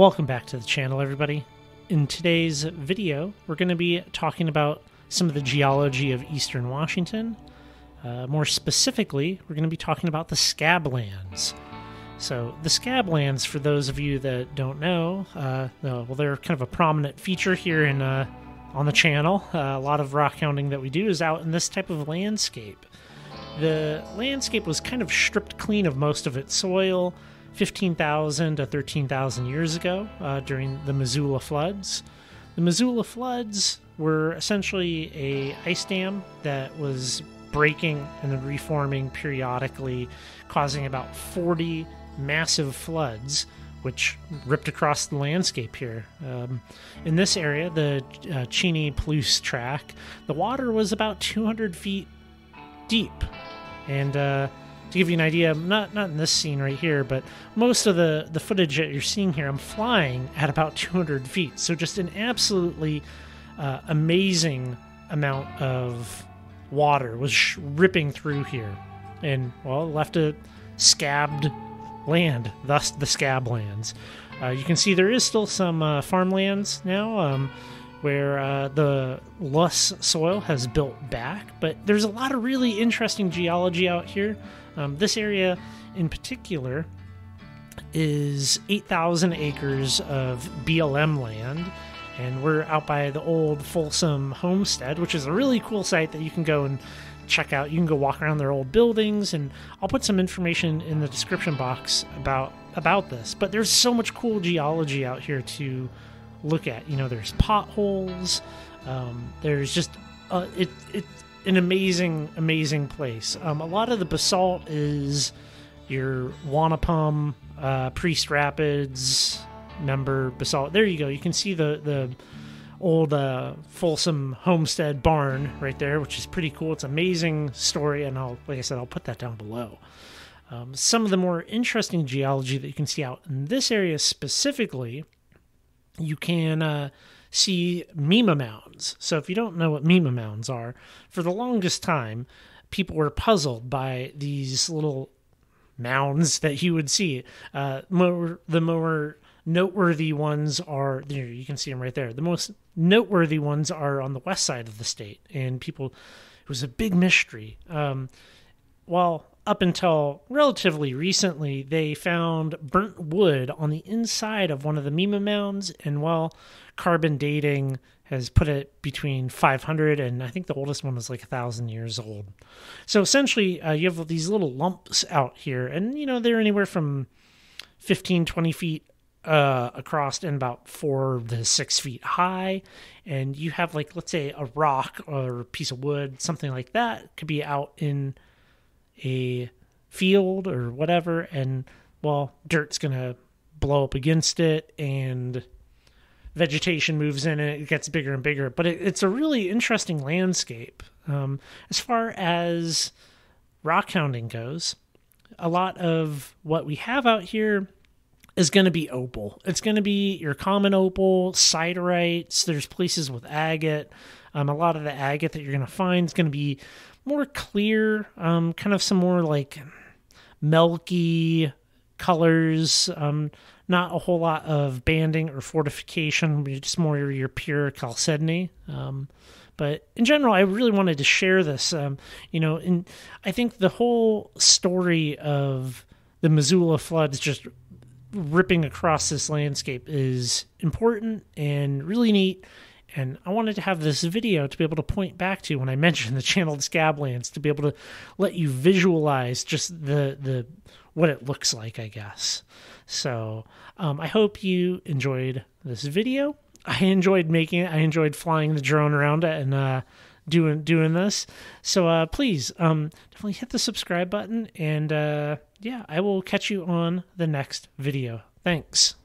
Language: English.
Welcome back to the channel, everybody. In today's video, we're going to be talking about some of the geology of eastern Washington. More specifically, we're going to be talking about the Scablands. So the Scablands, for those of you that don't know, well, they're kind of a prominent feature here in on the channel. A lot of rock hounding that we do is out in this type of landscape. The landscape was kind of stripped clean of most of its soil 15,000 to 13,000 years ago during the Missoula floods. The Missoula floods were essentially a ice dam that was breaking and then reforming periodically, causing about 40 massive floods, which ripped across the landscape here. In this area, the Cheney-Palouse track, the water was about 200 feet deep. And to give you an idea, not in this scene right here, but most of the footage that you're seeing here, I'm flying at about 200 feet. So just an absolutely amazing amount of water was ripping through here. And, well, left a scabbed land, thus the Scablands. You can see there is still some farmlands now where the loess soil has built back, but there's a lot of really interesting geology out here. This area in particular is 8,000 acres of BLM land, and we're out by the old Folsom Homestead, which is a really cool site that you can go and check out. You can go walk around their old buildings, and I'll put some information in the description box about this. But there's so much cool geology out here to look at. You know, there's potholes. There's just it's an amazing place. A lot of the basalt is your Wanapum, Priest Rapids, member basalt. There you go. You can see the old Folsom Homestead barn right there, which is pretty cool. It's an amazing story, and like I said, I'll put that down below. Some of the more interesting geology that you can see out in this area specifically, you can see Mima mounds. So if you don't know what Mima mounds are, for the longest time, people were puzzled by these little mounds that you would see. The more noteworthy ones are, there, you can see them right there. The most noteworthy ones are on the west side of the state, and people, it was a big mystery. Well, up until relatively recently, they found burnt wood on the inside of one of the Mima mounds, and while carbon dating has put it between 500 and I think the oldest one was like 1,000 years old. So essentially, you have these little lumps out here, and you know, they're anywhere from 15, 20 feet across and about 4 to 6 feet high. And you have, like, let's say a rock or a piece of wood, something like that, could be out in a field or whatever, and, well, dirt's gonna blow up against it, and vegetation moves in, and it gets bigger and bigger. But it's a really interesting landscape. As far as rock hounding goes, a lot of what we have out here is going to be opal. It's going to be your common opal, siderites. There's places with agate. A lot of the agate that you're going to find is going to be more clear, kind of some more like milky colors. Not a whole lot of banding or fortification, just more your pure chalcedony. But in general, I really wanted to share this. And I think the whole story of the Missoula floods just ripping across this landscape is important and really neat. And I wanted to have this video to be able to point back to when I mentioned the channel Scablands, to be able to let you visualize just the what it looks like, I guess. So I hope you enjoyed this video. I enjoyed making it. I enjoyed flying the drone around it and doing this. So please definitely hit the subscribe button, and yeah, I will catch you on the next video. Thanks.